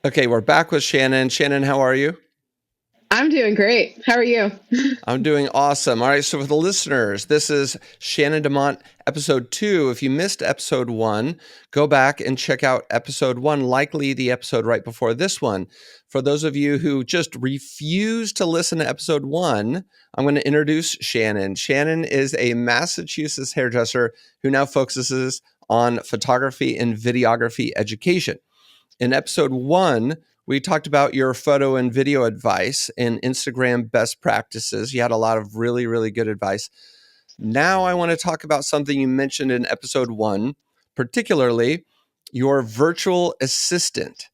Okay, we're back with Shannon. Shannon, how are you? I'm doing great. How are you? I'm doing awesome. All right, so for the listeners, this is Shannon Demont, episode 2. If you missed episode 1, go back and check out episode 1, likely the episode right before this one. For those of you who just refuse to listen to episode 1, I'm going to introduce Shannon. Shannon is a Massachusetts hairdresser who now focuses on photography and videography education. In episode 1, we talked about your photo and video advice and Instagram best practices. You had a lot of really, really good advice. Now I want to talk about something you mentioned in episode 1, particularly your virtual assistant.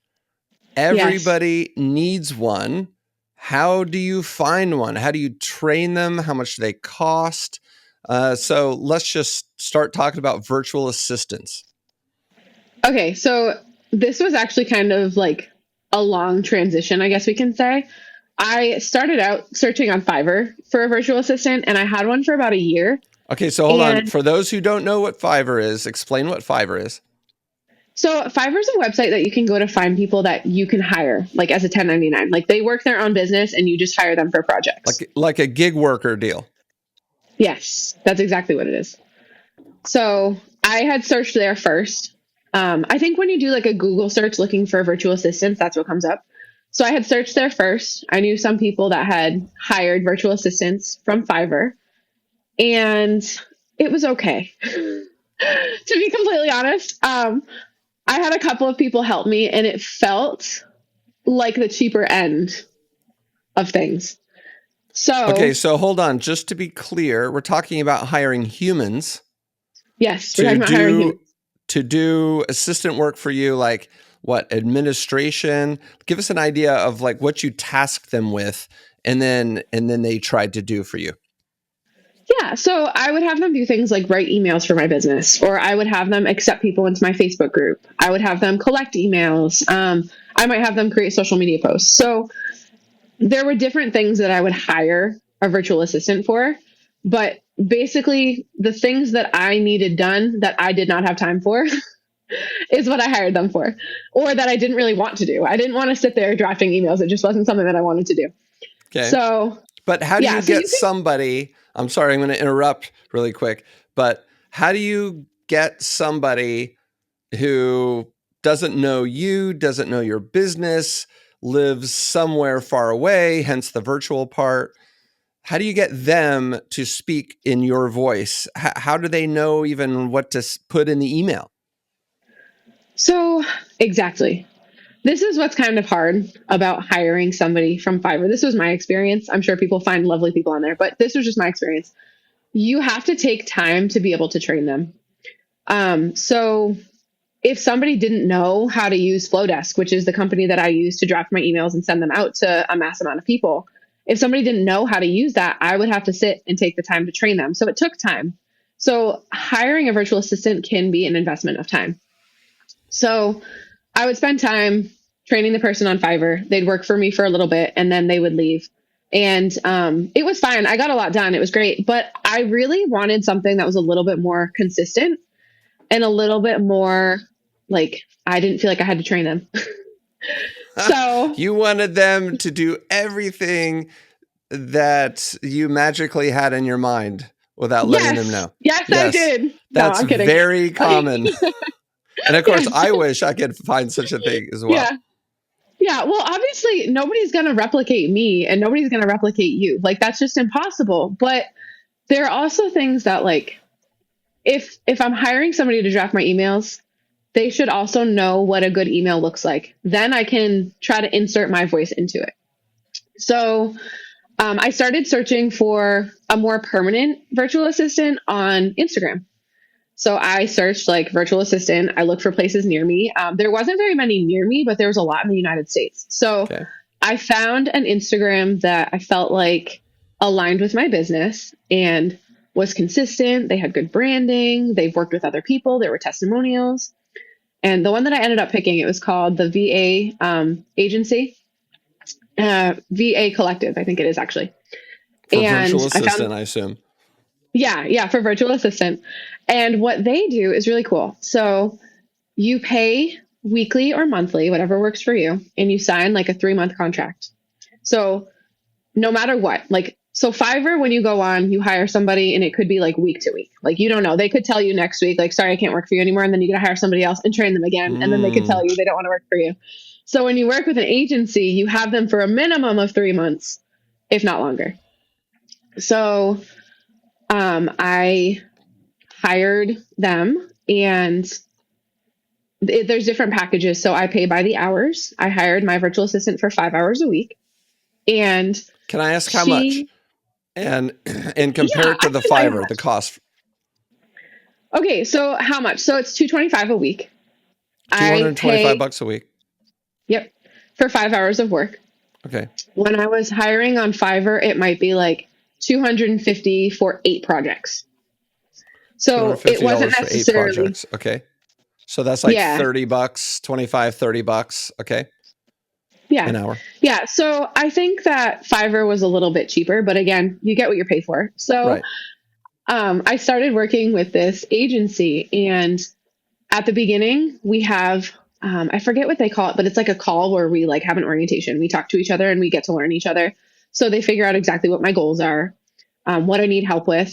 Yes. Everybody needs one. How do you find one? How do you train them? How much do they cost? So let's just start talking about virtual assistants. Okay, so this was actually kind of like a long transition, I guess we can say. I started out searching on Fiverr for a virtual assistant, and I had one for about a year. Okay, so hold on. And For those who don't know what Fiverr is, explain what Fiverr is. so Fiverr is a website that you can go to find people that you can hire, like as a 1099. Like they work their own business and you just hire them for projects. Like a gig worker deal. Yes, that's exactly what it is. So I had searched there first. I think when you do like a Google search looking for virtual assistants, that's what comes up. So I had searched there first. I knew some people that had hired virtual assistants from Fiverr, and it was okay. To be completely honest, I had a couple of people help me, and it felt like the cheaper end of things. Okay, So so hold on. Just to be clear, we're talking about hiring humans yes, we're to talking about hiring do humans. to do assistant work for you, like what, administration? Give us an idea of like what you tasked them with and then they tried to do for you. Yeah, so I would have them do things like write emails for my business, or I would have them accept people into my Facebook group. I would have them collect emails. I might have them create social media posts. So there were different things that I would hire a virtual assistant for, but basically the things that I needed done that I did not have time for is what I hired them for, or that I didn't really want to do. I didn't want to sit there drafting emails. It just wasn't something that I wanted to do. Okay. So But how do yeah, you so get you can. somebody? I'm sorry, I'm going to interrupt really quick. But how do you get somebody who doesn't know you, doesn't know your business, lives somewhere far away, hence the virtual part? How do you get them to speak in your voice? How do they know even what to put in the email? So exactly. This is what's kind of hard about hiring somebody from Fiverr. This was my experience. I'm sure people find lovely people on there, but this was just my experience. You have to take time to be able to train them. So if somebody didn't know how to use Flowdesk, which is the company that I use to draft my emails and send them out to a mass amount of people, if somebody didn't know how to use that, I would have to sit and take the time to train them. So it took time. So hiring a virtual assistant can be an investment of time. So I would spend time training the person on Fiverr. They'd work for me for a little bit and then they would leave. And it was fine. I got a lot done. It was great. But I really wanted something that was a little bit more consistent and a little bit more like I didn't feel like I had to train them. So, You wanted them to do everything that you magically had in your mind without letting them yes. know. Yes, I Yes, did. No, that's I'm kidding. very common. And of course, Yes. I wish I could find such a thing as well. Yeah. Yeah. Well, obviously, nobody's going to replicate me and nobody's going to replicate you. Like, that's just impossible. But there are also things that, like, if I'm hiring somebody to draft my emails, they should also know what a good email looks like. Then I can try to insert my voice into it. So I started searching for a more permanent virtual assistant on Instagram. So I searched like virtual assistant. I looked for places near me. There wasn't very many near me, but there was a lot in the United States. So Okay. I found an Instagram that I felt like aligned with my business and was consistent. They had good branding. They've worked with other people. There were testimonials. And the one that I ended up picking, it was called the VA agency, VA Collective, I think it is actually. For And virtual I found, assistant, I assume. yeah, for virtual assistant. And what they do is really cool. So you pay weekly or monthly, whatever works for you, and you sign like a 3-month contract. So no matter what, like, so Fiverr, when you go on, you hire somebody and it could be like week to week. Like, you don't know. They could tell you next week, like, sorry, I can't work for you anymore. And then you got to hire somebody else and train them again. And then they could tell Mm. you they don't want to work for you. So when you work with an agency, you have them for a minimum of 3 months, if not longer. So I hired them, and there's different packages. So I pay by the hours. I hired my virtual assistant for 5 hours a week. And Can I ask how much? And compare yeah, it to the I can tell you how Fiverr, the much. cost. Okay, so how much? So it's $225 a week. I 225 pay, bucks a week. yep, for 5 hours of work. Okay. When I was hiring on Fiverr, it might be like 250 for 8 projects. So it wasn't $250 for 8 necessarily, projects. Okay. So that's like yeah, 30 bucks, 25, 30 bucks. Okay. yeah, An hour. yeah. So I think that Fiverr was a little bit cheaper, but again, you get what you pay for. So Right. I started working with this agency, and at the beginning, we have, I forget what they call it, but it's like a call where we like have an orientation. We talk to each other and we get to learn each other. So they figure out exactly what my goals are, what I need help with,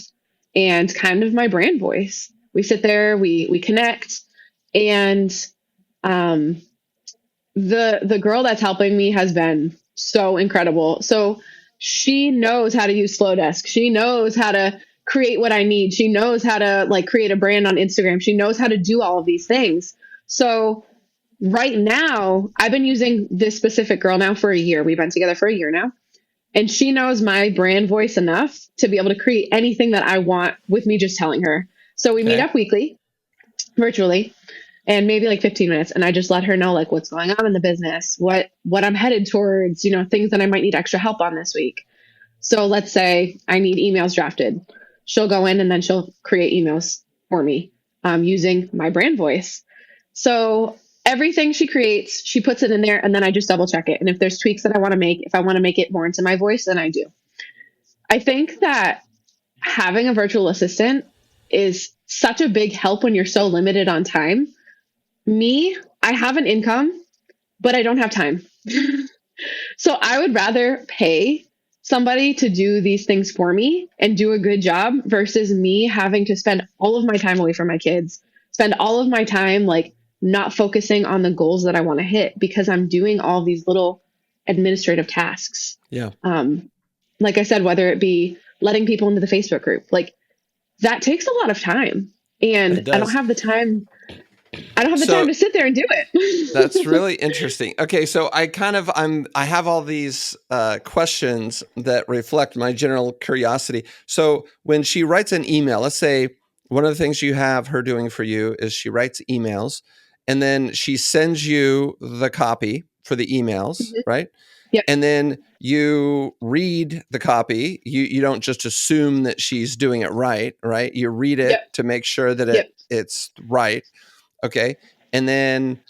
and kind of my brand voice. We sit there, we connect, and um, the girl that's helping me has been so incredible. So she knows how to use Flowdesk. She knows how to create what I need. She knows how to like create a brand on Instagram. She knows how to do all of these things. So right now, I've been using this specific girl now for a year. We've been together for a year now. And she knows my brand voice enough to be able to create anything that I want with me just telling her. So we meet Okay. up weekly, virtually, and maybe like 15 minutes, and I just let her know like what's going on in the business, what I'm headed towards, things that I might need extra help on this week. So let's say I need emails drafted. She'll go in and then she'll create emails for me using my brand voice. So everything she creates, she puts it in there, and then I just double check it. And if there's tweaks that I want to make, if I want to make it more into my voice, then I do. I think that having a virtual assistant is such a big help when you're so limited on time. Me, I have an income, but I don't have time. So I would rather pay somebody to do these things for me and do a good job versus me having to spend all of my time away from my kids, spend all of my time like not focusing on the goals that I want to hit because I'm doing all these little administrative tasks. Yeah. Like I said, whether it be letting people into the Facebook group, like that takes a lot of time. It And I don't does. have the time. I don't have the time So to sit there and do that's it. really interesting. Okay, so I have all these questions that reflect my general curiosity. So when she writes an email, let's say one of the things you have her doing for you is she writes emails, and then she sends you the copy for the emails, Mhm. right? Yep. And then you read the copy. You don't just assume that she's doing it right, right? You read Yep. it to make sure that Yep. it's right. Okay. And then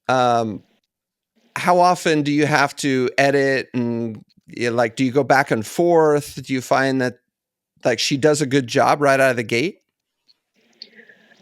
um, how often do you have to edit, and like, do you go back and forth? Do you find that like she does a good job right out of the gate?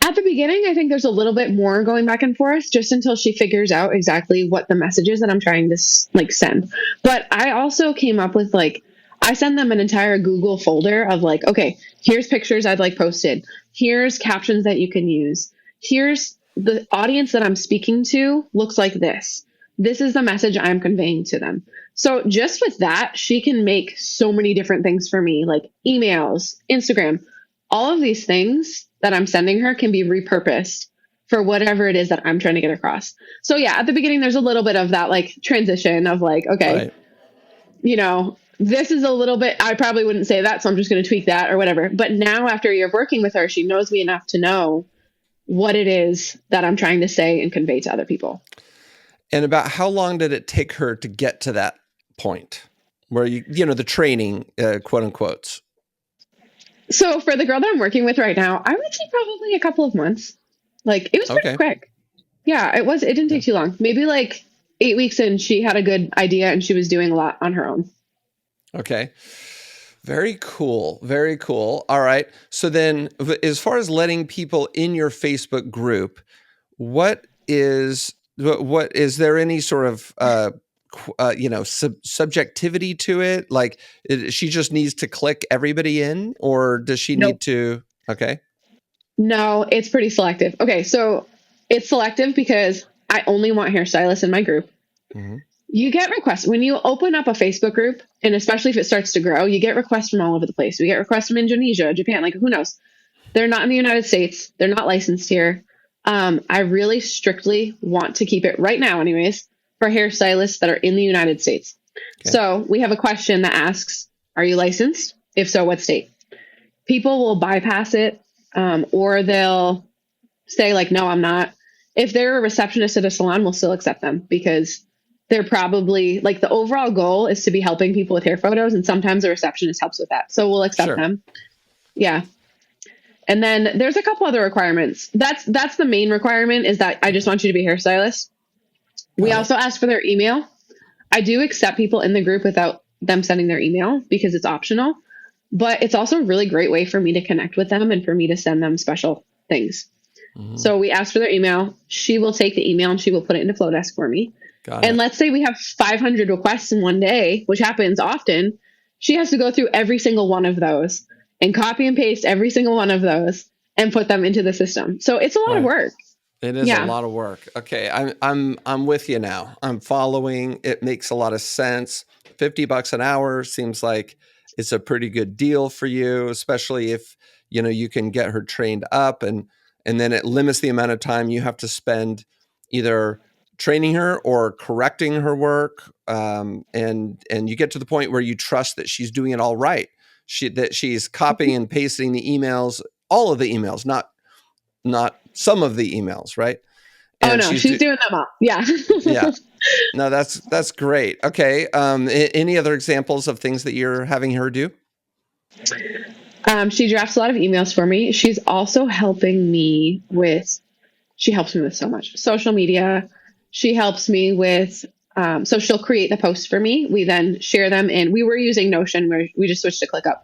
At the beginning, I think there's a little bit more going back and forth just until she figures out exactly what the message is that I'm trying to like send. But I also came up with like, I send them an entire Google folder of like, okay, here's pictures I'd like posted. Here's captions that you can use. Here's the audience that I'm speaking to looks like this. This is the message I'm conveying to them. So just with that, she can make so many different things for me, like emails, Instagram, all of these things that I'm sending her can be repurposed for whatever it is that I'm trying to get across. So yeah, at the beginning, there's a little bit of that like transition of like, okay, Right. this is a little bit, I probably wouldn't say that. So I'm just going to tweak that or whatever. But now after you're working with her, she knows me enough to know what it is that I'm trying to say and convey to other people. And about how long did it take her to get to that point where the training, quote unquote? So for the girl that I'm working with right now, I would say probably a couple of months. Like it was pretty Okay. quick. Yeah, it didn't Yeah. take too long. Maybe like 8 weeks in, she had a good idea and she was doing a lot on her own. Okay. Very cool. Very cool. All right. So then, as far as letting people in your Facebook group, what is what is there any sort of subjectivity to it? Like, she just needs to click everybody in, or does she Nope. need to? Okay. No, it's pretty selective. Okay, so it's selective because I only want hairstylists in my group. Mm-hmm. You get requests when you open up a Facebook group, and especially if it starts to grow, you get requests from all over the place. We get requests from Indonesia, Japan, like who knows? They're not in the United States. They're not licensed here. I really strictly want to keep it right now, anyways, for hairstylists that are in the United States. Okay. So we have a question that asks, are you licensed? If so, what state? People will bypass it, or they'll say like, no, I'm not. If they're a receptionist at a salon, we'll still accept them because they're probably like the overall goal is to be helping people with hair photos. And sometimes a receptionist helps with that. So we'll accept them. Yeah. And then there's a couple other requirements. That's the main requirement is that I just want you to be a hairstylist. We also ask for their email. I do accept people in the group without them sending their email because it's optional, but it's also a really great way for me to connect with them and for me to send them special things. Mm-hmm. So we ask for their email. She will take the email and she will put it into Flowdesk for me. And let's say we have 500 requests in one day, which happens often. She has to go through every single one of those and copy and paste every single one of those and put them into the system. So it's a lot of work. It is a lot of work. Okay. I'm with you now. I'm following. It makes a lot of sense. $50 an hour seems like it's a pretty good deal for you, especially if, you can get her trained up and then it limits the amount of time you have to spend either training her or correcting her work. And you get to the point where you trust that she's doing it all right. That she's copying and pasting the emails, all of the emails, not some of the emails, right? And she's doing them all. Yeah. Yeah. No, that's great. Okay. Any other examples of things that you're having her do? She drafts a lot of emails for me. She's also helping me with, she helps me with so much social media. She helps me with, so she'll create the posts for me. We then share them and we were using Notion where we just switched to ClickUp.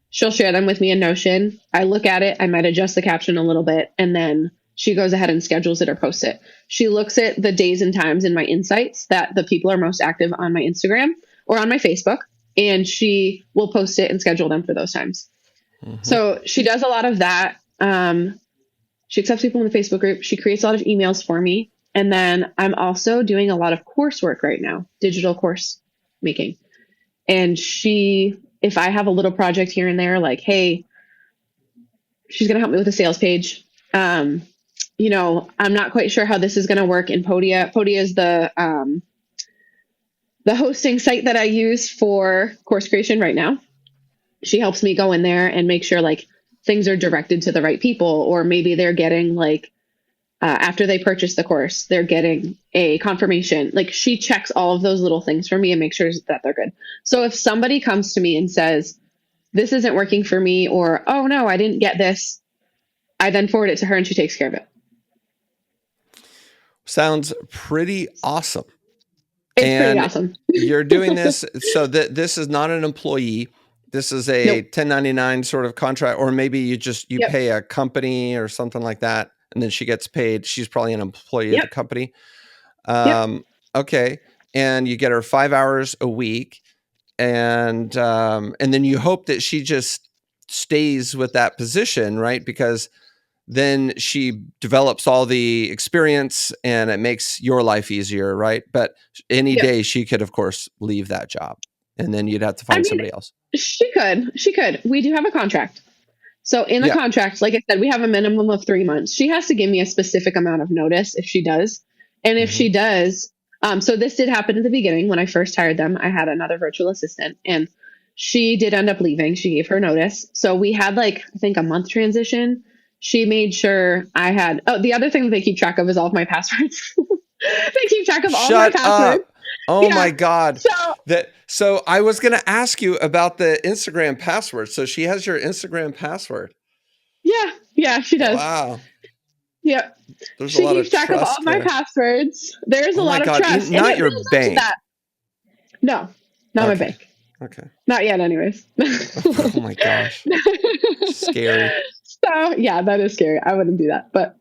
She'll share them with me in Notion. I look at it. I might adjust the caption a little bit and then she goes ahead and schedules it or posts it. She looks at the days and times in my insights that the people are most active on my Instagram or on my Facebook, and she will post it and schedule them for those times. Mm-hmm. So she does a lot of that. She accepts people in the Facebook group. She creates a lot of emails for me. And then I'm also doing a lot of coursework right now, digital course making. And if I have a little project here and there, like, hey, she's going to help me with a sales page. I'm not quite sure how this is going to work in Podia. Podia is the hosting site that I use for course creation right now. She helps me go in there and make sure like things are directed to the right people, or maybe they're getting like, after they purchase the course, they're getting a confirmation. Like she checks all of those little things for me and makes sure that they're good. So if somebody comes to me and says, this isn't working for me, or, oh no, I didn't get this, I then forward it to her and she takes care of it. Sounds pretty awesome. It's pretty awesome. You're doing this. So this is not an employee. This is a 1099 sort of contract, or maybe you pay a company or something like that. And then she gets paid. She's probably an employee of the company. Okay. And you get her 5 hours a week. And then you hope that she just stays with that position, right? Because then she develops all the experience and it makes your life easier, right? But any day she could, of course, leave that job and then you'd have to find somebody else. She could. We do have a contract. So in the contract, like I said, we have a minimum of 3 months. She has to give me a specific amount of notice if she does. And if she does, so this did happen at the beginning when I first hired them. I had another virtual assistant and she did end up leaving. She gave her notice. So we had I think a month transition. She made sure I had, the other thing that they keep track of is all of my passwords. They keep track of all of my passwords. Oh my God. So I was going to ask you about the Instagram password. So she has your Instagram password. Yeah, she does. Wow. Yeah. She keeps track of all my passwords. There's a lot of trust. Not your bank. No, not my bank. Okay. Not yet anyways. Oh my gosh. Scary. So yeah, that is scary. I wouldn't do that. But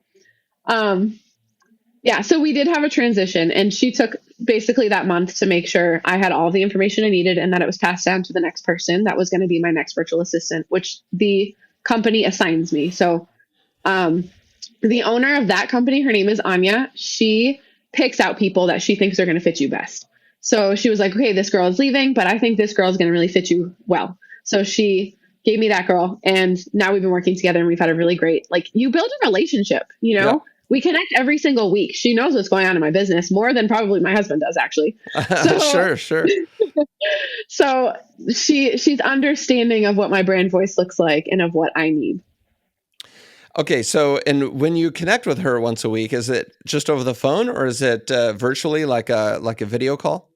Yeah, so we did have a transition, and she took basically that month to make sure I had all the information I needed and that it was passed down to the next person that was going to be my next virtual assistant, which the company assigns me. So, um, the owner of that company, her name is Anya. She picks out people that she thinks are going to fit you best. So she was like, okay, this girl is leaving, but I think this girl is going to really fit you well. So she gave me that girl, and now we've been working together, and we've had a really great, like, you build a relationship, you Yeah. know? We connect every single week. She knows what's going on in my business more than probably my husband does, actually. So, Sure. so she's understanding of what my brand voice looks like and of what I need. Okay, so and when you connect with her once a week, is it just over the phone or is it virtually like a video call?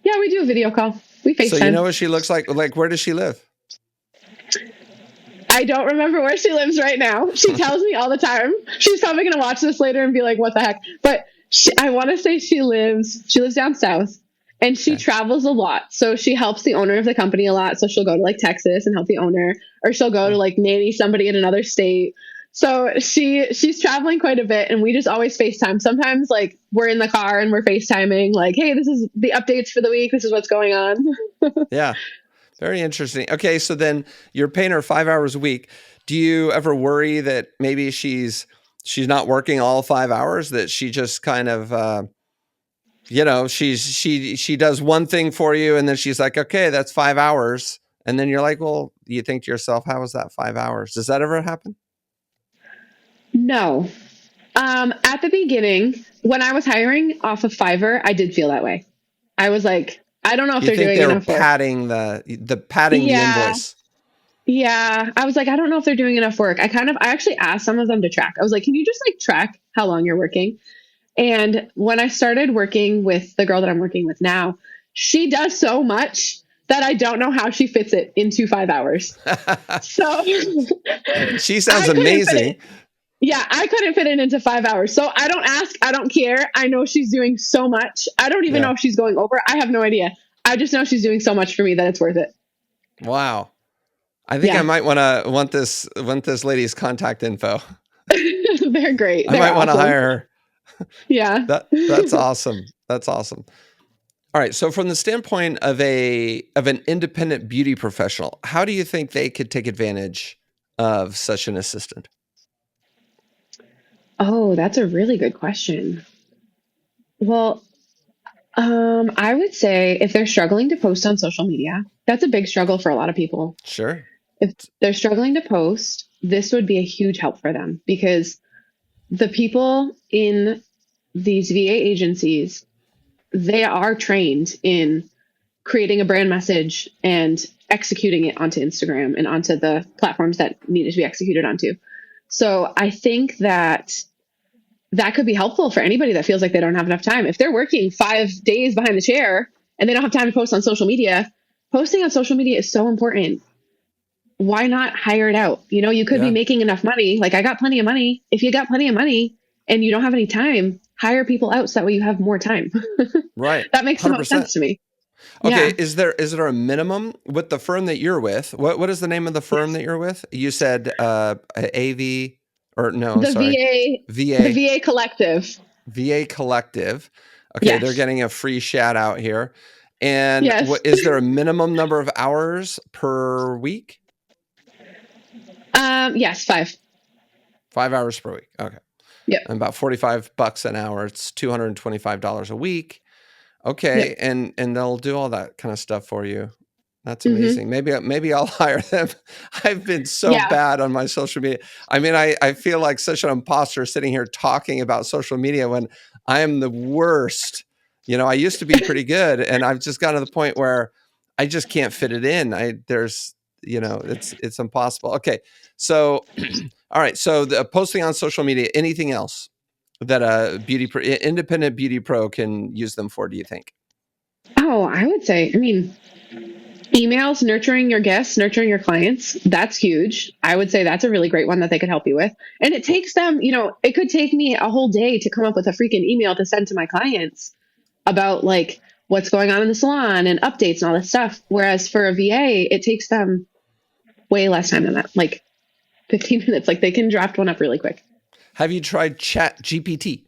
Yeah, we do a video call. We So you know FaceTime. what she looks like? Like, where does she live? I don't remember where she lives right now. She tells me all the time. She's probably going to watch this later and be like, what the heck? But I want to say she lives down south, and she Okay. travels a lot. So she helps the owner of the company a lot. So she'll go to like Texas and help the owner, or she'll go to like nanny somebody in another state. So she's traveling quite a bit, and we just always FaceTime. Sometimes like we're in the car and we're FaceTiming like, hey, this is the updates for the week. This is what's going on. Yeah. Very interesting. Okay, so then you're paying her 5 hours a week. Do you ever worry that maybe she's not working all 5 hours? That she just kind of she does one thing for you, and then she's like, okay, that's 5 hours, and then you're like, well, you think to yourself, how was that 5 hours? Does that ever happen? No. At the beginning, when I was hiring off of Fiverr, I did feel that way. I was like, I don't know if You they're think doing they were enough work. padding the Yeah. invoice? Yeah. I was like, I don't know if they're doing enough work. I actually asked some of them to track. I was like, can you just like track how long you're working? And when I started working with the girl that I'm working with now, she does so much that I don't know how she fits it into 5 hours. So She sounds I couldn't fit amazing. it. Yeah, I couldn't fit it into 5 hours. So I don't ask. I don't care. I know she's doing so much. I don't even Yeah. know if she's going over. I have no idea. I just know she's doing so much for me that it's worth it. Wow. I think I Yeah, might want this lady's contact info. they're great. I They're might want to awesome. hire her. Yeah. That's awesome. That's awesome. All right. So from the standpoint of an independent beauty professional, how do you think they could take advantage of such an assistant? Oh, that's a really good question. Well, I would say if they're struggling to post on social media, that's a big struggle for a lot of people. Sure. If they're struggling to post, this would be a huge help for them because the people in these VA agencies, they are trained in creating a brand message and executing it onto Instagram and onto the platforms that need it to be executed onto. So I think that could be helpful for anybody that feels like they don't have enough time. If they're working 5 days behind the chair and they don't have time to post on social media, posting on social media is so important. Why not hire it out? You know, you could be Yeah. making enough money. Like I got plenty of money. If you got plenty of money and you don't have any time, hire people out so that way you have more time. Right. That makes the most 100%. sense to me. Okay. Yeah. Is there a minimum with the firm that you're with? What is the name of the firm Yes. that you're with? You said AV or no, The sorry. the VA. VA collective. VA Collective. Okay, they're Yes. getting a free shout out here. And Yes. what is there a minimum number of hours per week? Yes, 5. 5 hours per week. Okay. Yep. And about $45 an hour. It's $225 a week. Okay, Yep. and they'll do all that kind of stuff for you. That's Mm-hmm. amazing. Maybe I'll hire them. I've been so Yeah. bad on my social media. I mean, I feel like such an imposter sitting here talking about social media when I am the worst. You know, I used to be pretty good, and I've just gotten to the point where I just can't fit it in. It's impossible. Okay, so all right. So the posting on social media. Anything else that a independent beauty pro can use them for? Do you think? Oh, I would say, I mean, emails, nurturing your guests, nurturing your clients, that's huge. I would say that's a really great one that they could help you with. And it takes them, it could take me a whole day to come up with a freaking email to send to my clients about like what's going on in the salon and updates and all this stuff. Whereas for a VA, it takes them way less time than that, like 15 minutes. Like they can draft one up really quick. Have you tried Chat GPT?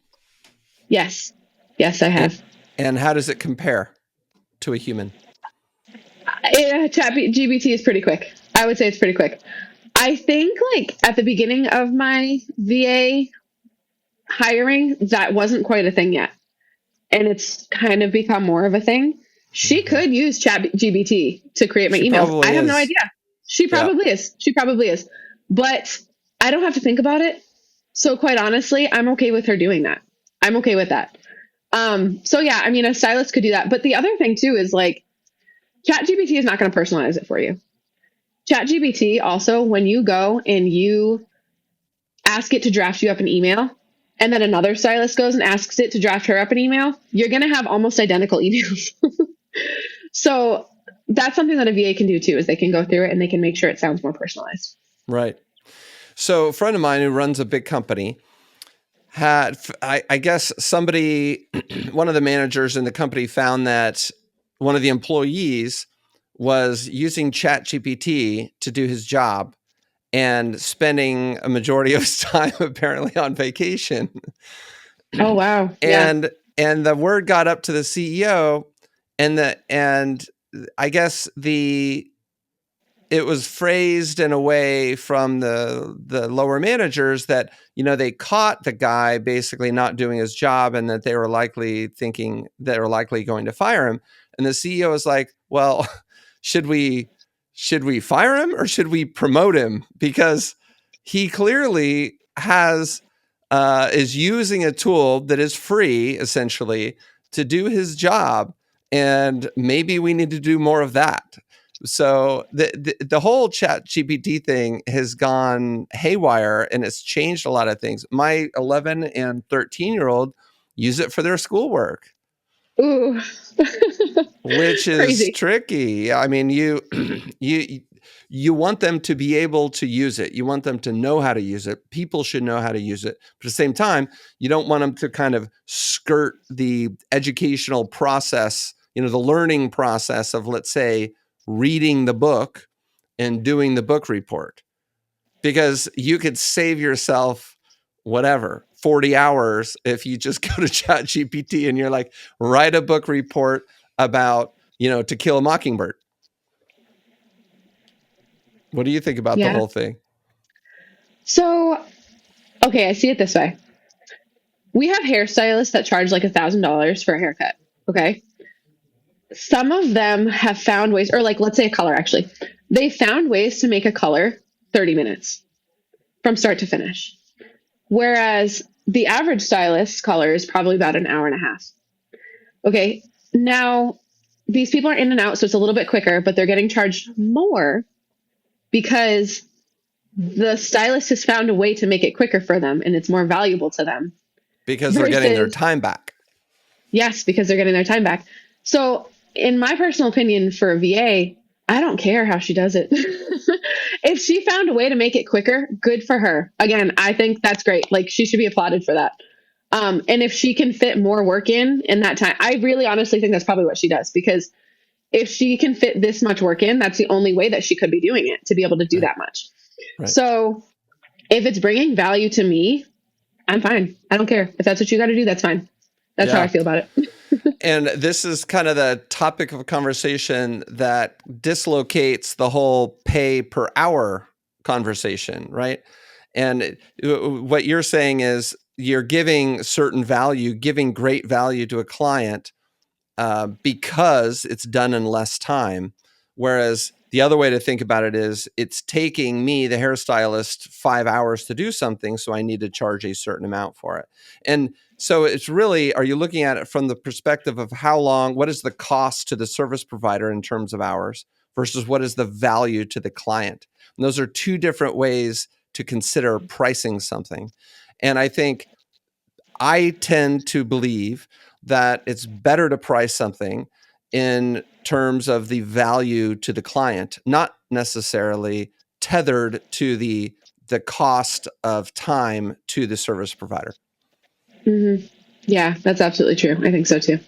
Yes. Yes, I have. And how does it compare to a human? Chat GBT is pretty quick. I would say it's pretty quick. I think like at the beginning of my VA hiring, that wasn't quite a thing yet. And it's kind of become more of a thing. She Mhm. could use Chat GBT to create my She emails. I probably have no is. idea. She Yeah. probably is. She probably is. But I don't have to think about it. So quite honestly, I'm okay with her doing that. I'm okay with that. So yeah, I mean, a stylist could do that. But the other thing too is like ChatGPT is not going to personalize it for you. ChatGPT also, when you go and you ask it to draft you up an email, and then another stylist goes and asks it to draft her up an email, you're going to have almost identical emails. So that's something that a VA can do too, is they can go through it and they can make sure it sounds more personalized. Right. So a friend of mine who runs a big company had, I guess somebody, one of the managers in the company found that one of the employees was using ChatGPT to do his job and spending a majority of his time apparently on vacation. Oh, wow. Yeah. And the word got up to the CEO, and I guess it was phrased in a way from the lower managers that, you know, they caught the guy basically not doing his job, and that they were likely going to fire him. And the CEO was like, well, should we fire him or should we promote him? Because he clearly is using a tool that is free essentially to do his job, and maybe we need to do more of that. So the whole Chat GPT thing has gone haywire, and it's changed a lot of things. My 11 and 13-year-old use it for their schoolwork, Ooh. which is Crazy. tricky. I mean, you want them to be able to use it. You want them to know how to use it. People should know how to use it. But at the same time, you don't want them to kind of skirt the educational process, you know, the learning process of, let's say, reading the book and doing the book report. Because you could save yourself whatever 40 hours if you just go to Chat GPT and you're like, write a book report about, you know, To Kill a Mockingbird. What do you think about the Yeah. whole thing? So, okay, I see it this way. We have hairstylists that charge like $1,000 for a haircut. Okay. Some of them have found ways, or like, let's say a color actually. They found ways to make a color 30 minutes from start to finish. Whereas the average stylist's color is probably about an hour and a half. Okay. Now, these people are in and out, so it's a little bit quicker, but they're getting charged more because the stylist has found a way to make it quicker for them and it's more valuable to them. Because they're getting their Versus, time back. yes, because they're getting their time back. So, in my personal opinion, for a VA, I don't care how she does it. If she found a way to make it quicker, good for her. Again, I think that's great. Like, she should be applauded for that. And if she can fit more work in that time, I really honestly think that's probably what she does, because if she can fit this much work in, that's the only way that she could be doing it, to be able to do Right. that much. Right. So if it's bringing value to me, I'm fine. I don't care. If that's what you got to do, that's fine. That's how I feel about it. And this is kind of the topic of conversation that dislocates the whole pay per hour conversation, right? And what you're saying is you're giving certain value, giving great value to a client because it's done in less time. Whereas the other way to think about it is it's taking me, the hairstylist, 5 hours to do something, so I need to charge a certain amount for it. And so it's really, are you looking at it from the perspective of how long, what is the cost to the service provider in terms of hours versus what is the value to the client? And those are two different ways to consider pricing something. And I think I tend to believe that it's better to price something in terms of the value to the client, not necessarily tethered to the cost of time to the service provider. Mm-hmm. Yeah, that's absolutely true. I think so too.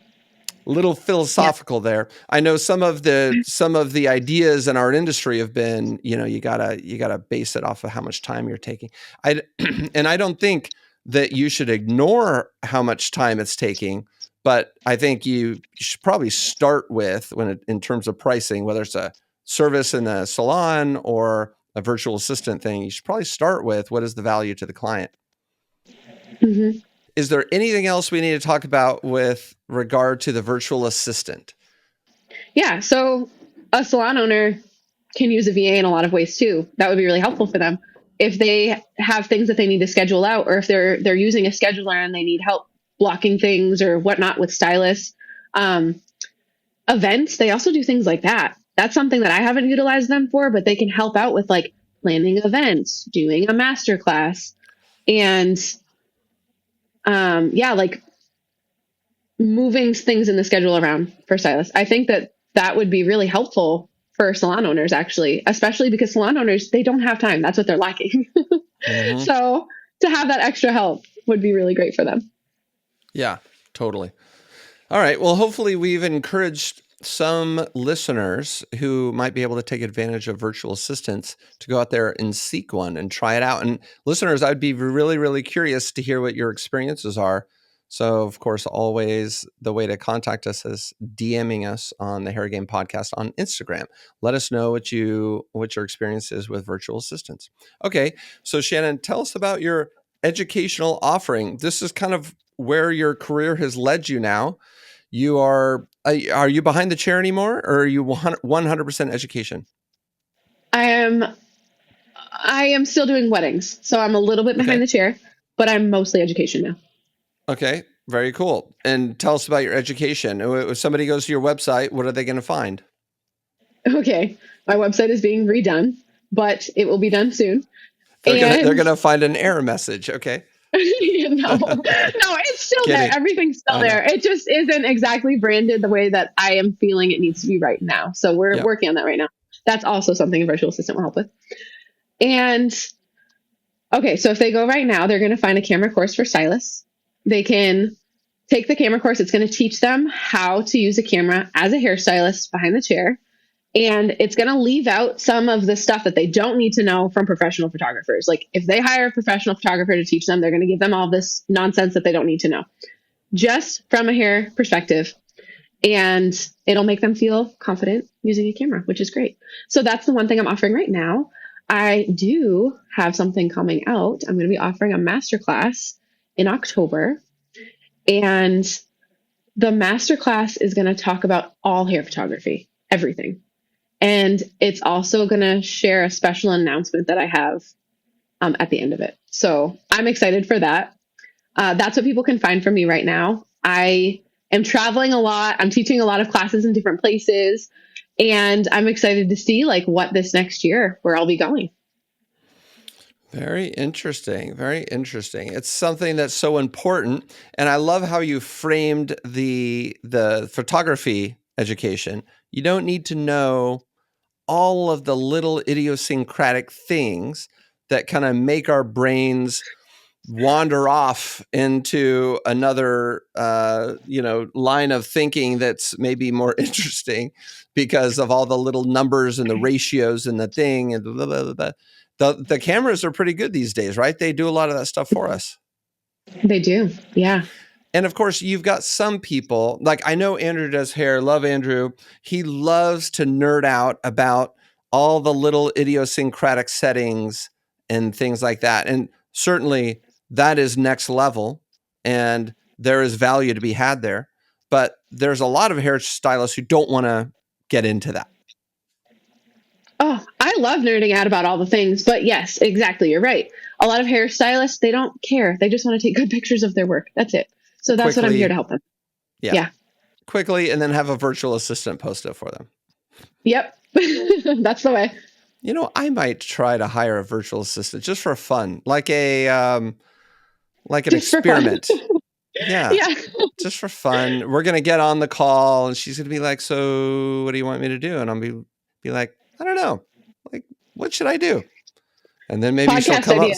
Little philosophical there. I know some of the ideas in our industry have been, you know, you gotta base it off of how much time you're taking. And I don't think that you should ignore how much time it's taking. But I think you should probably start with in terms of pricing, whether it's a service in a salon or a virtual assistant thing, you should probably start with what is the value to the client. Mm-hmm. Is there anything else we need to talk about with regard to the virtual assistant? Yeah. So a salon owner can use a VA in a lot of ways too. That would be really helpful for them. If they have things that they need to schedule out, or if they're using a scheduler and they need help blocking things or whatnot with stylists, events, they also do things like that. That's something that I haven't utilized them for, but they can help out with like planning events, doing a master class, and like moving things in the schedule around for stylists. I think that would be really helpful for salon owners, actually, especially because salon owners, they don't have time. That's what they're lacking. Mm-hmm. So to have that extra help would be really great for them. Yeah, totally. All right. Well, hopefully we've encouraged some listeners who might be able to take advantage of virtual assistants to go out there and seek one and try it out. And listeners, I'd be really, really curious to hear what your experiences are. So, of course, always the way to contact us is DMing us on the Hair Game Podcast on Instagram. Let us know what your experience is with virtual assistants. Okay, so Shannon, tell us about your educational offering. This is kind of where your career has led you now. You are you behind the chair anymore, or are you 100% education? I am still doing weddings, so I'm a little bit behind the chair, but I'm mostly education now. Okay, very cool. And tell us about your education. If somebody goes to your website, what are they going to find? Okay, my website is being redone, but it will be done soon. They're going to find an error message. Okay. No, it's still there. Everything's still there. It just isn't exactly branded the way that I am feeling it needs to be right now. So we're working on that right now. That's also something a virtual assistant will help with. And okay, so if they go right now, they're going to find a camera course for stylists. They can take the camera course. It's going to teach them how to use a camera as a hairstylist behind the chair. And it's going to leave out some of the stuff that they don't need to know from professional photographers. Like if they hire a professional photographer to teach them, they're going to give them all this nonsense that they don't need to know, just from a hair perspective. And it'll make them feel confident using a camera, which is great. So that's the one thing I'm offering right now. I do have something coming out. I'm going to be offering a masterclass in October. And the masterclass is going to talk about all hair photography, everything. And it's also going to share a special announcement that I have at the end of it. So I'm excited for that. That's what people can find from me right now. I am traveling a lot. I'm teaching a lot of classes in different places. And I'm excited to see like what this next year, where I'll be going. Very interesting. Very interesting. It's something that's so important. And I love how you framed the photography education. You don't need to know all of the little idiosyncratic things that kind of make our brains wander off into another, line of thinking that's maybe more interesting because of all the little numbers and the ratios and the thing and blah, blah, blah, blah. The cameras are pretty good these days, right? They do a lot of that stuff for us. They do. Yeah. And of course, you've got some people, like I know Andrew does hair, love Andrew. He loves to nerd out about all the little idiosyncratic settings and things like that. And certainly that is next level and there is value to be had there. But there's a lot of hairstylists who don't want to get into that. Oh, I love nerding out about all the things, but yes, exactly. You're right. A lot of hairstylists, they don't care. They just want to take good pictures of their work. That's it. So that's what I'm here to help them. Yeah. Quickly, and then have a virtual assistant post it for them. Yep. That's the way. I might try to hire a virtual assistant just for fun, like an experiment. Yeah. Just for fun. We're going to get on the call and she's going to be like, so what do you want me to do? And I'll be like, I don't know. Like, what should I do? And then maybe she'll come up.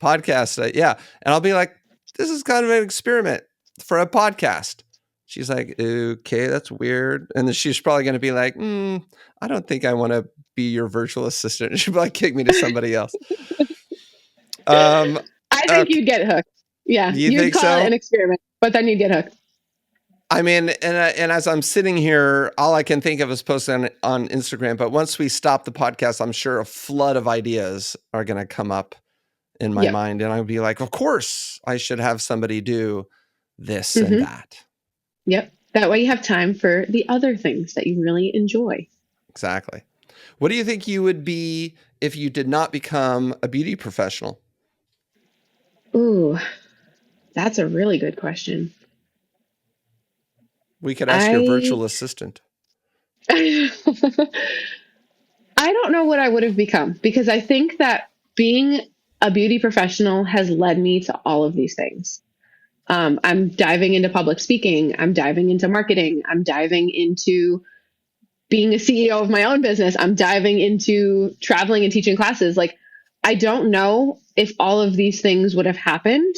Podcast. Yeah. And I'll be like, this is kind of an experiment for a podcast. She's like, okay, that's weird. And then she's probably going to be like, I don't think I want to be your virtual assistant. She'll probably kick me to somebody else. I think you'd get hooked. Yeah, Do you you'd think call it so? an experiment, but then you'd get hooked. I mean, and as I'm sitting here, all I can think of is posting on Instagram. But once we stop the podcast, I'm sure a flood of ideas are going to come up in my Yep. mind, and I'll be like, of course, I should have somebody do this and Hmm. that. Yep. That way you have time for the other things that you really enjoy. Exactly. What do you think you would be if you did not become a beauty professional? Ooh, that's a really good question. We could ask your I virtual assistant. I don't know what I would have become because I think that being a beauty professional has led me to all of these things. I'm diving into public speaking. I'm diving into marketing. I'm diving into being a CEO of my own business. I'm diving into traveling and teaching classes. Like, I don't know if all of these things would have happened.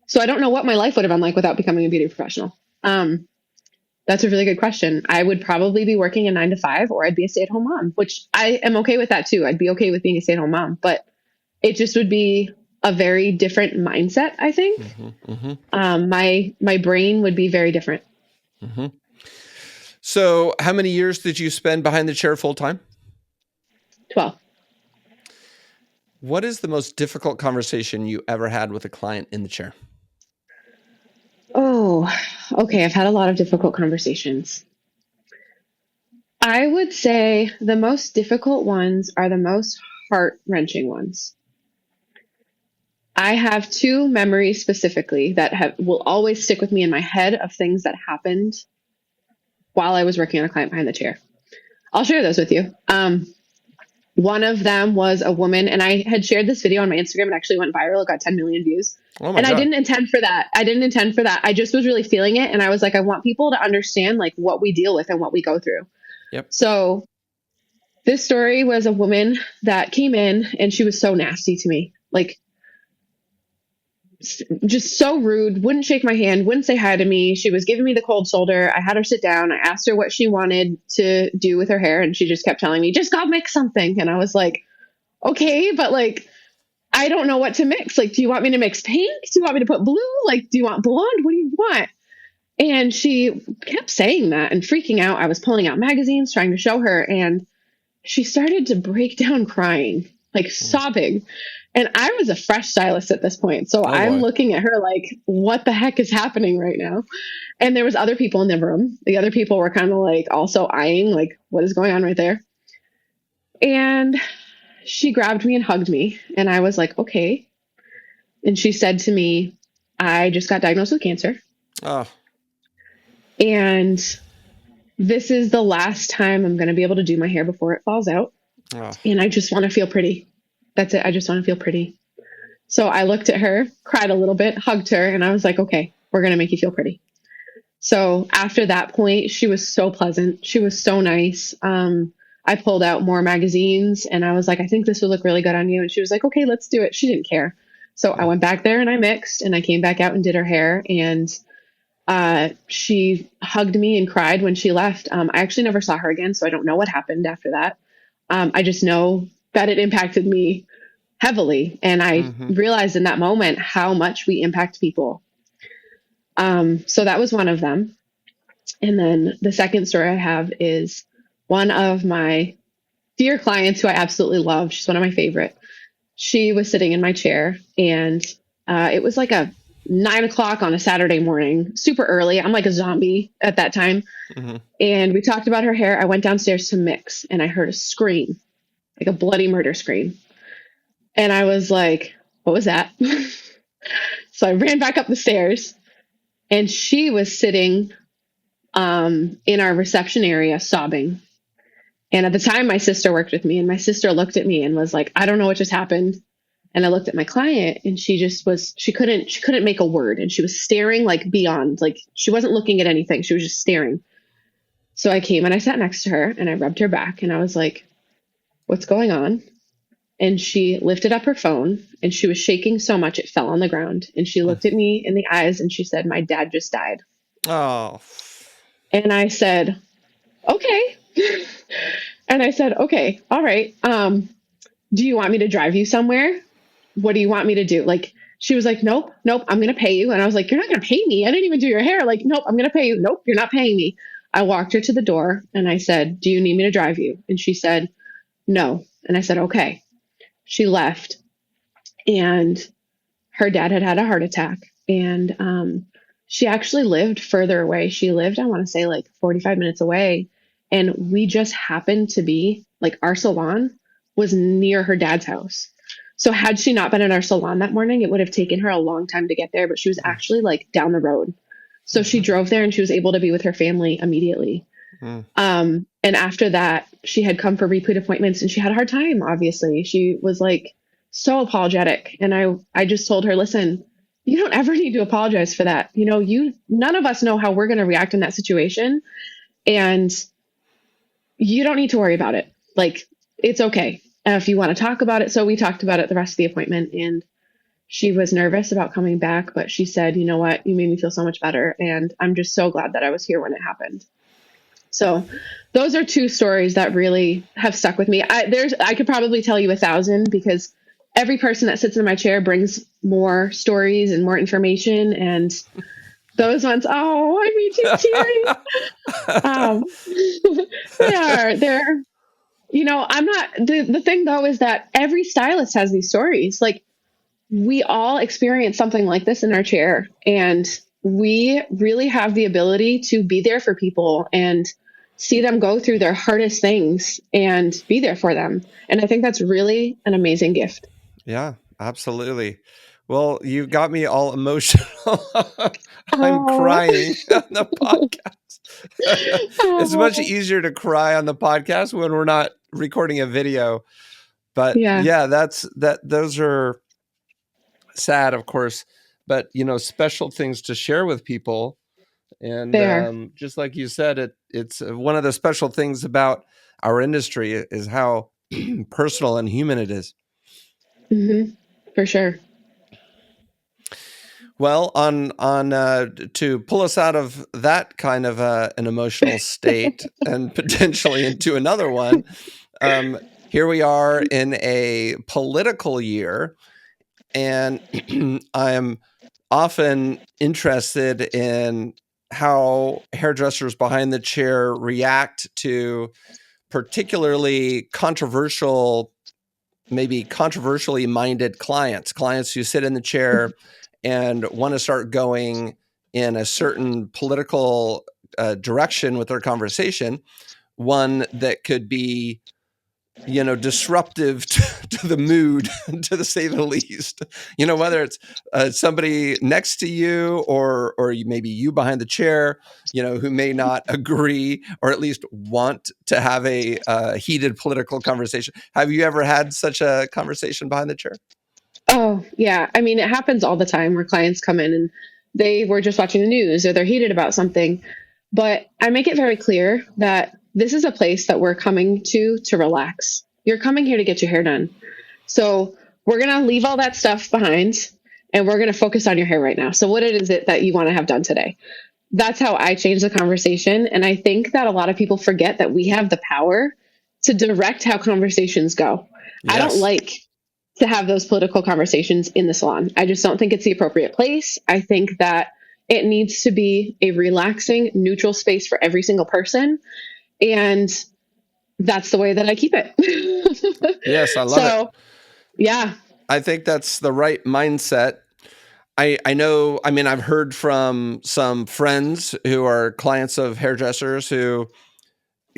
So I don't know what my life would have been like without becoming a beauty professional. That's a really good question. I would probably be working a 9 to 5, or I'd be a stay-at-home mom, which I am okay with that too. I'd be okay with being a stay-at-home mom, but it just would be a very different mindset, I think. Mm-hmm, mm-hmm, My brain would be very different. mm-hmm. So, how many years did you spend behind the chair full time? 12. What is the most difficult conversation you ever had with a client in the chair? Oh, okay. I've had a lot of difficult conversations. I would say the most difficult ones are the most heart-wrenching ones. I have two memories specifically that will always stick with me in my head of things that happened while I was working on a client behind the chair. I'll share those with you. One of them was a woman, and I had shared this video on my Instagram. It actually went viral. It got 10 million views. Oh my And I God. didn't intend for that. I just was really feeling it. And I was like, I want people to understand like what we deal with and what we go through. Yep. So this story was a woman that came in and she was so nasty to me. Like, just so rude, wouldn't shake my hand, wouldn't say hi to me. She was giving me the cold shoulder. I had her sit down. I asked her what she wanted to do with her hair. And she just kept telling me, just go mix something. And I was like, okay, but like, I don't know what to mix. Like, do you want me to mix pink? Do you want me to put blue? Like, do you want blonde? What do you want? And she kept saying that and freaking out. I was pulling out magazines, trying to show her. And she started to break down crying, like sobbing. And I was a fresh stylist at this point. So Oh I'm boy. looking at her like, what the heck is happening right now? And there was other people in the room. The other people were kind of like also eyeing, like, what is going on right there? And she grabbed me and hugged me. And I was like, okay. And she said to me, I just got diagnosed with cancer. Oh. And this is the last time I'm going to be able to do my hair before it falls out. Oh. And I just want to feel pretty. That's it. I just want to feel pretty. So I looked at her, cried a little bit, hugged her, and I was like, okay, we're going to make you feel pretty. So after that point, she was so pleasant. She was so nice. I pulled out more magazines and I was like, I think this would look really good on you. And she was like, okay, let's do it. She didn't care. So I went back there and I mixed and I came back out and did her hair. And she hugged me and cried when she left. I actually never saw her again, so I don't know what happened after that. I just know that it impacted me heavily. And I realized in that moment how much we impact people. So that was one of them. And then the second story I have is one of my dear clients who I absolutely love. She's one of my favorite. She was sitting in my chair and it was like a 9 o'clock on a Saturday morning, super early. I'm like a zombie at that time. Mm-hmm. And we talked about her hair. I went downstairs to mix and I heard a scream, like a bloody murder scream. And I was like, what was that? So I ran back up the stairs and she was sitting in our reception area sobbing. And at the time, my sister worked with me and my sister looked at me and was like, I don't know what just happened. And I looked at my client and she couldn't make a word. And she was staring like beyond, like she wasn't looking at anything. She was just staring. So I came and I sat next to her and I rubbed her back and I was like, what's going on? And she lifted up her phone and she was shaking so much it fell on the ground. And she looked at me in the eyes and she said, my dad just died. Oh. And I said, okay. And I said, okay, all right. Do you want me to drive you somewhere? What do you want me to do? Like, She was like, nope, nope, I'm going to pay you. And I was like, you're not going to pay me. I didn't even do your hair. Like, nope, I'm going to pay you. Nope, you're not paying me. I walked her to the door and I said, do you need me to drive you? And she said, no. And I said, okay. She left, and her dad had a heart attack. And she actually lived further away. She lived, I want to say, like 45 minutes away. And we just happened to be like, our salon was near her dad's house. So had she not been in our salon that morning, it would have taken her a long time to get there, but she was actually like down the road. So she drove there and she was able to be with her family immediately. And after that, she had come for repeat appointments and she had a hard time. Obviously, she was like so apologetic. And I just told her, listen, you don't ever need to apologize for that. You know, none of us know how we're going to react in that situation. And you don't need to worry about it. Like, it's okay if you want to talk about it. So we talked about it the rest of the appointment, and she was nervous about coming back, but she said, you know what, you made me feel so much better. And I'm just so glad that I was here when it happened. So those are two stories that really have stuck with me. I could probably tell you 1,000, because every person that sits in my chair brings more stories and more information. And those ones, oh, I mean, too teary. They're, you know, I'm not, the thing though, is that every stylist has these stories. Like, we all experience something like this in our chair, and we really have the ability to be there for people and see them go through their hardest things and be there for them. And I think that's really an amazing gift. Yeah, absolutely. Well, you got me all emotional. I'm crying on the podcast. It's much easier to cry on the podcast when we're not recording a video. But yeah, those are sad, of course, but you know, special things to share with people. And just like you said, it's one of the special things about our industry is how personal and human it is. Mm-hmm. For sure. Well, to pull us out of that kind of an emotional state and potentially into another one, here we are in a political year, and I am often interested in how hairdressers behind the chair react to particularly maybe controversially minded clients who sit in the chair and want to start going in a certain political direction with their conversation, one that could be, you know, disruptive to the mood, to say the least. You know, whether it's somebody next to you or maybe you behind the chair, you know, who may not agree or at least want to have a heated political conversation. Have you ever had such a conversation behind the chair? Oh, yeah. I mean, it happens all the time where clients come in and they were just watching the news or they're heated about something. But I make it very clear that this is a place that we're coming to relax. You're coming here to get your hair done. So we're going to leave all that stuff behind and we're going to focus on your hair right now. So what is it that you want to have done today? That's how I change the conversation. And I think that a lot of people forget that we have the power to direct how conversations go. Yes. I don't like to have those political conversations in the salon. I just don't think it's the appropriate place. I think that it needs to be a relaxing, neutral space for every single person. And that's the way that I keep it. Yes, I love it. Yeah. I think that's the right mindset. I know, I mean, I've heard from some friends who are clients of hairdressers who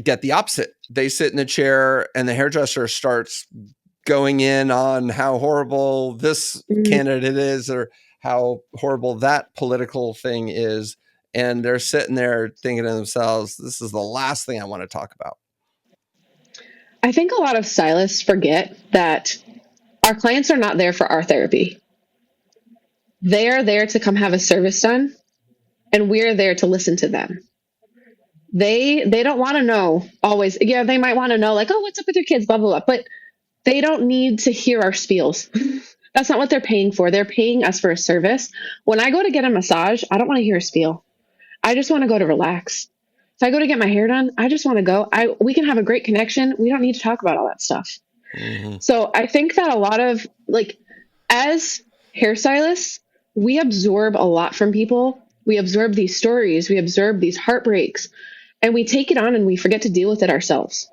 get the opposite. They sit in a chair and the hairdresser starts going in on how horrible this candidate is or how horrible that political thing is. And they're sitting there thinking to themselves, this is the last thing I want to talk about. I think a lot of stylists forget that our clients are not there for our therapy. They are there to come have a service done, and we're there to listen to them. They don't want to know always. Yeah, they might want to know like, oh, what's up with your kids, blah, blah, blah. But they don't need to hear our spiels. That's not what they're paying for. They're paying us for a service. When I go to get a massage, I don't want to hear a spiel. I just want to go to relax. If I go to get my hair done, I just want to go. We can have a great connection. We don't need to talk about all that stuff. Mm-hmm. So I think that a lot of like, as hairstylists, we absorb a lot from people. We absorb these stories, we absorb these heartbreaks, and we take it on and we forget to deal with it ourselves.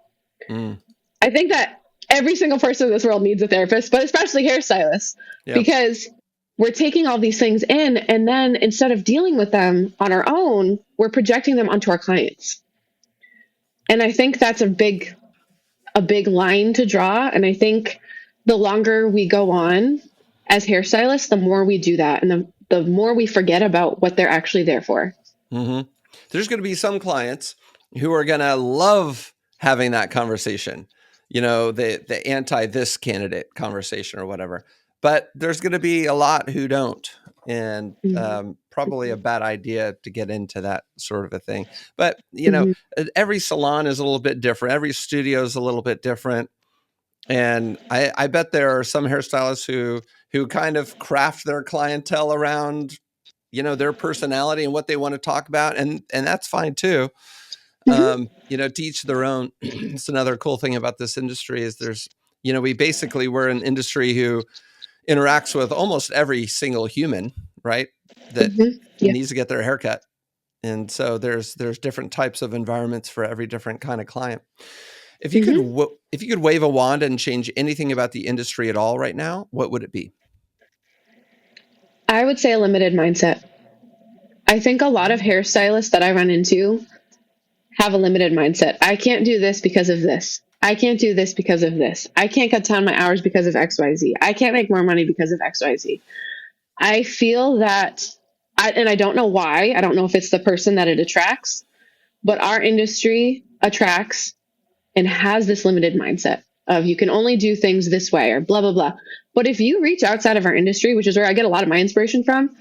Mm. I think that every single person in this world needs a therapist, but especially hairstylists, because we're taking all these things in, and then instead of dealing with them on our own, we're projecting them onto our clients. And I think that's a big line to draw. And I think the longer we go on as hairstylists, the more we do that, and the more we forget about what they're actually there for. Mm-hmm. There's going to be some clients who are going to love having that conversation, the anti this candidate conversation or whatever. But there's going to be a lot who don't, and probably a bad idea to get into that sort of a thing. But, every salon is a little bit different. Every studio is a little bit different. And I bet there are some hairstylists who kind of craft their clientele around, their personality and what they want to talk about. And that's fine too. To each their own. It's another cool thing about this industry is we're an industry who interacts with almost every single human, right? That needs to get their haircut. And so there's different types of environments for every different kind of client. If you could wave a wand and change anything about the industry at all right now, what would it be? I would say a limited mindset. I think a lot of hairstylists that I run into have a limited mindset. I can't do this because of this. I can't do this because of this. I can't cut down my hours because of XYZ. I can't make more money because of XYZ. I feel that, and I don't know why. I don't know if it's the person that it attracts, but our industry attracts and has this limited mindset of you can only do things this way or blah, blah, blah. But if you reach outside of our industry, which is where I get a lot of my inspiration from,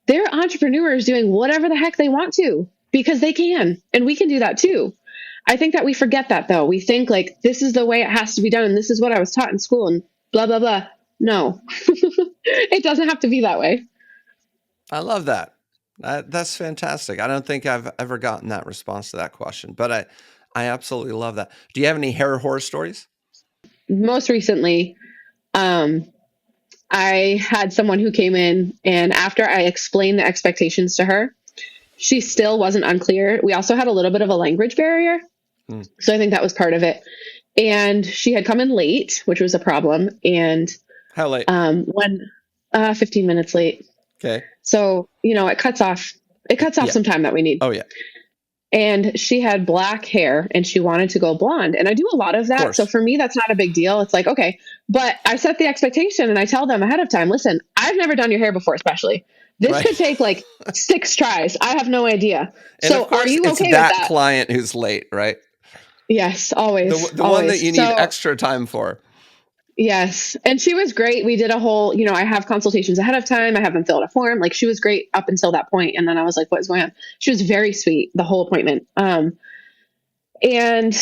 they're entrepreneurs doing whatever the heck they want to because they can. And we can do that too. I think that we forget that though. We think like, this is the way it has to be done. And this is what I was taught in school and blah, blah, blah. No, it doesn't have to be that way. I love that. That's fantastic. I don't think I've ever gotten that response to that question, but I absolutely love that. Do you have any hair horror stories? Most recently, I had someone who came in, and after I explained the expectations to her, she still wasn't unclear. We also had a little bit of a language barrier. So I think that was part of it. And she had come in late, which was a problem. And how late? 15 minutes late. Okay. So, it cuts off some time that we need. Oh yeah. And she had black hair and she wanted to go blonde. And I do a lot of that. So for me, that's not a big deal. It's like, okay, but I set the expectation and I tell them ahead of time, listen, I've never done your hair before, especially. This could take like 6 tries. I have no idea. And so are you okay with that? Client who's late, right? Yes, always. The one that you need extra time for. Yes. And she was great. We did a whole, I have consultations ahead of time. I have them fill out a form. Like she was great up until that point. And then I was like, what's going on? She was very sweet the whole appointment. And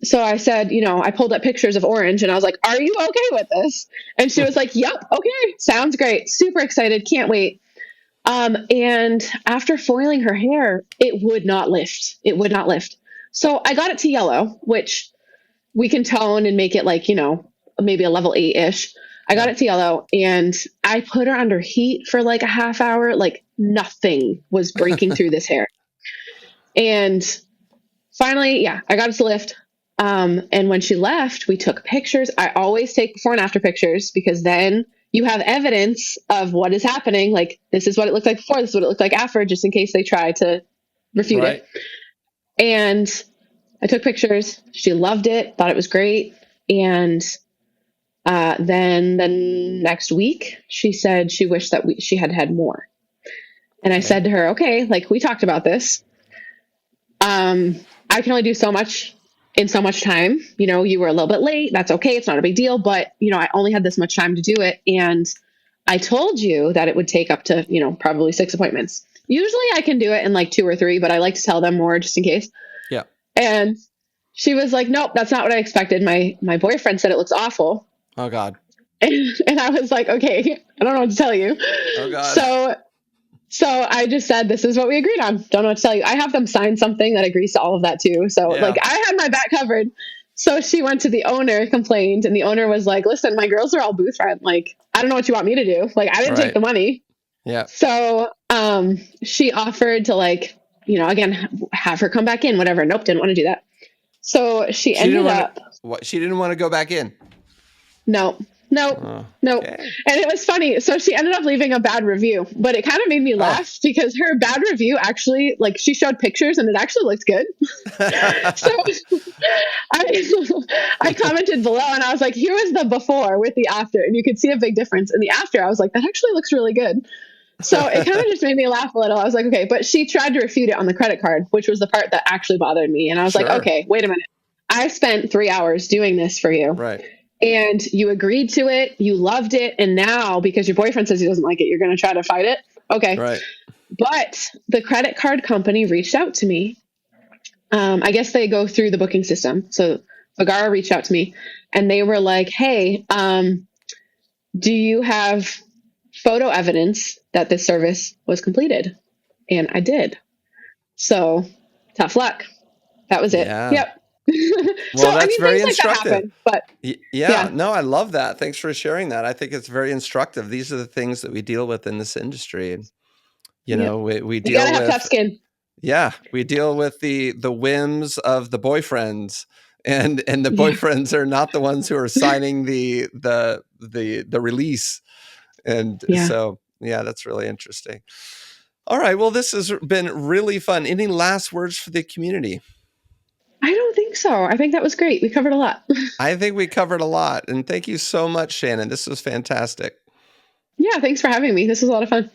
so I said, I pulled up pictures of orange and I was like, are you okay with this? And she was like, yep. Okay. Sounds great. Super excited. Can't wait. And after foiling her hair, it would not lift. It would not lift. So I got it to yellow, which we can tone and make it like, maybe a level 8-ish. I got it to yellow and I put her under heat for like a half hour. Like nothing was breaking through this hair. And finally, I got it to lift. And when she left, we took pictures. I always take before and after pictures because then you have evidence of what is happening. Like this is what it looked like before. This is what it looked like after, just in case they try to refute it. And I took pictures. She loved it, thought it was great. And then the next week, she said she wished that she had had more. And I said to her, okay, like we talked about this. I can only do so much in so much time. You were a little bit late. That's okay. It's not a big deal. But, I only had this much time to do it. And I told you that it would take up to, probably 6 appointments. Usually I can do it in like 2 or 3, but I like to tell them more just in case. Yeah. And she was like, nope, that's not what I expected. My boyfriend said it looks awful. Oh God. And I was like, okay, I don't know what to tell you. Oh God. So I just said, this is what we agreed on. Don't know what to tell you. I have them sign something that agrees to all of that too. So like I had my back covered. So she went to the owner, complained, and the owner was like, listen, my girls are all booth rent. Like, I don't know what you want me to do. Like, I didn't take the money. Yeah. So she offered to, like, you know, again, have her come back in, whatever. Nope, didn't want to do that. So she ended up. She didn't want to go back in. No. Okay. And it was funny. So she ended up leaving a bad review, but it kind of made me laugh because her bad review actually, like, she showed pictures and it actually looked good. So I commented below and I was like, here was the before with the after. And you could see a big difference in the after. I was like, that actually looks really good. So it kind of just made me laugh a little. I was like, okay, but she tried to refute it on the credit card, which was the part that actually bothered me. And I was like, okay, wait a minute. I spent 3 hours doing this for you. Right. And you agreed to it. You loved it. And now, because your boyfriend says he doesn't like it, you're going to try to fight it. Okay. Right. But the credit card company reached out to me. I guess they go through the booking system. So Vagara reached out to me and they were like, hey, do you have photo evidence that this service was completed? And I did. So tough luck. That was it. Yeah. Yep. Well, that's very instructive. Happen, but yeah, no, I love that. Thanks for sharing that. I think it's very instructive. These are the things that we deal with in this industry. And, you know, we deal with, have tough skin. Yeah, we deal with the whims of the boyfriends, and the boyfriends are not the ones who are signing the release. And so, yeah, that's really interesting. All right. Well, this has been really fun. Any last words for the community? I don't think so. I think that was great. We covered a lot. I think we covered a lot. And thank you so much, Shannon. This was fantastic. Yeah, thanks for having me. This was a lot of fun.